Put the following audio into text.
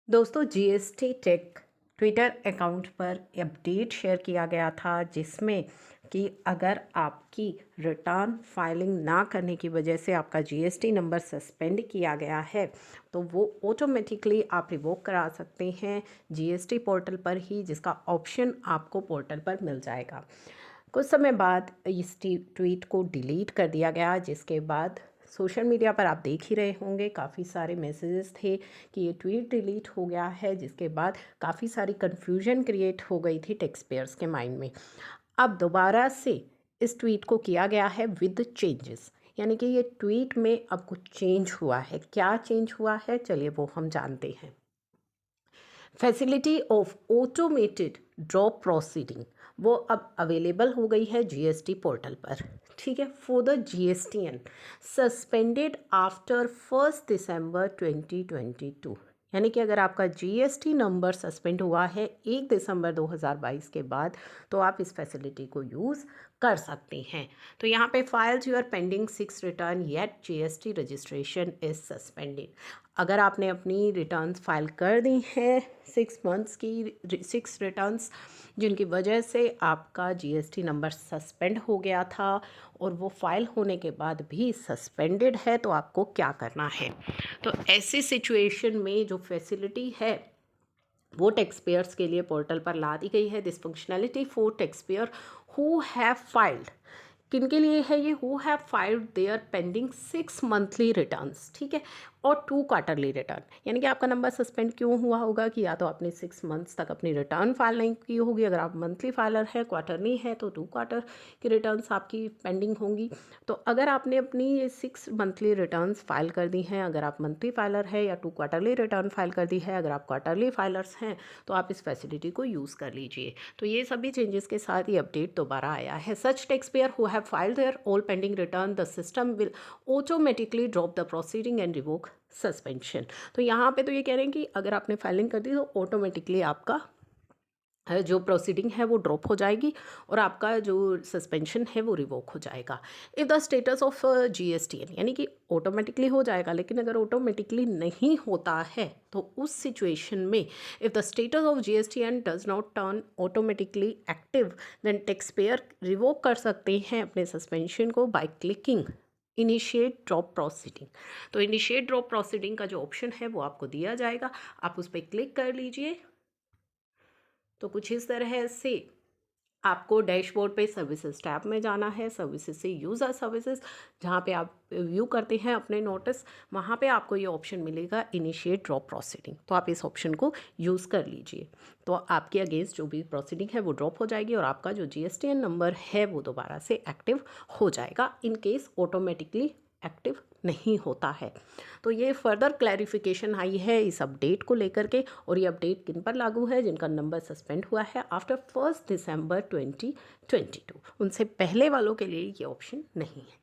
दोस्तों, GST take Twitter account पर update share किया गया था जिसमें कि अगर आपकी रिटर्न फाइलिंग ना करने की वजह से आपका जीएसटी नंबर सस्पेंड किया गया है तो वो ऑटोमेटिकली आप रिवोक करा सकते हैं जीएसटी पोर्टल पर ही, जिसका ऑप्शन आपको पोर्टल पर मिल जाएगा। कुछ समय बाद इस ट्वीट को डिलीट कर दिया गया, जिसके बाद सोशल मीडिया पर आप देख ही रहे होंगे काफ़ी सारे मैसेजेस थे कि ये ट्वीट डिलीट हो गया है, जिसके बाद काफ़ी सारी कन्फ्यूजन क्रिएट हो गई थी टैक्स पेयर्स के माइंड में। अब दोबारा से इस ट्वीट को किया गया है विद चेंजेस, यानी कि ये ट्वीट में अब कुछ चेंज हुआ है। क्या चेंज हुआ है, चलिए वो हम जानते हैं। Facility of automated drop proceeding वो अब अवेलेबल हो गई है जीएसटी पोर्टल पर। ठीक है, for the GSTN suspended after 1 दिसंबर 2022, यानी कि अगर आपका जीएसटी नंबर सस्पेंड हुआ है 1 दिसंबर 2022 के बाद तो आप इस फैसिलिटी को यूज़ कर सकते हैं। तो यहाँ पे files your pending 6 return yet GST registration is suspended. अगर आपने अपनी रिटर्न्स फाइल कर दी हैं 6 मंथ्स की 6 रिटर्न्स, जिनकी वजह से आपका जीएसटी नंबर सस्पेंड हो गया था और वो फाइल होने के बाद भी सस्पेंडेड है, तो आपको क्या करना है। तो ऐसी सिचुएशन में जो फैसिलिटी है वो टैक्स पेयर्स के लिए पोर्टल पर ला दी गई है। This functionality for tax payer who have filed, किन के लिए है ये, who have filed their pending 6 monthly returns, ठीक है, और 2 क्वार्टरली रिटर्न। यानी कि आपका नंबर सस्पेंड क्यों हुआ होगा कि या तो आपने 6 मंथ्स तक अपनी रिटर्न फाइल नहीं की होगी, अगर आप मंथली फाइलर है, क्वार्टरली है तो 2 क्वार्टर की रिटर्न्स आपकी पेंडिंग होंगी। तो अगर आपने अपनी ये 6 मंथली रिटर्न्स फाइल कर दी हैं, अगर आप मंथली फाइलर है, या 2 क्वार्टरली रिटर्न फाइल कर दी है, अगर आप क्वार्टरली फाइलर्स हैं, तो आप इस फैसिलिटी को यूज़ कर लीजिए। तो ये सभी चेंजेस के साथ ये अपडेट दोबारा आया है। Such tax payer who have filed their all pending return the system will automatically drop the proceeding and revoke suspension. तो यहाँ पे तो ये कह रहे हैं कि अगर आपने फाइलिंग कर दी तो ऑटोमेटिकली आपका जो प्रोसीडिंग है वो ड्रॉप हो जाएगी और आपका जो सस्पेंशन है वो रिवोक हो जाएगा। If the status of GSTN, यानी कि ऑटोमेटिकली हो जाएगा, लेकिन अगर ऑटोमेटिकली नहीं होता है तो उस सिचुएशन में if the status of GSTN does not turn automatically active then tax payer revoke कर सकते हैं अपने सस्पेंशन को by clicking initiate drop proceeding. तो इनिशिएट ड्रॉप प्रोसीडिंग का जो ऑप्शन है वो आपको दिया जाएगा, आप उस पर क्लिक कर लीजिए। तो कुछ इस तरह से आपको डैशबोर्ड पे सर्विसेज टैब में जाना है, सर्विसेज से यूज़र सर्विसेज, जहाँ पे आप व्यू करते हैं अपने नोटिस, वहाँ पे आपको ये ऑप्शन मिलेगा इनिशिएट ड्रॉप प्रोसीडिंग। तो आप इस ऑप्शन को यूज़ कर लीजिए, तो आपके अगेंस्ट जो भी प्रोसीडिंग है वो ड्रॉप हो जाएगी और आपका जो जीएसटीएन नंबर है वो दोबारा से एक्टिव हो जाएगा, इन केस ऑटोमेटिकली एक्टिव नहीं होता है। तो ये फर्दर क्लैरिफिकेशन आई है इस अपडेट को लेकर के, और ये अपडेट किन पर लागू है, जिनका नंबर सस्पेंड हुआ है आफ्टर 1 दिसंबर 2022। उनसे पहले वालों के लिए ये ऑप्शन नहीं है।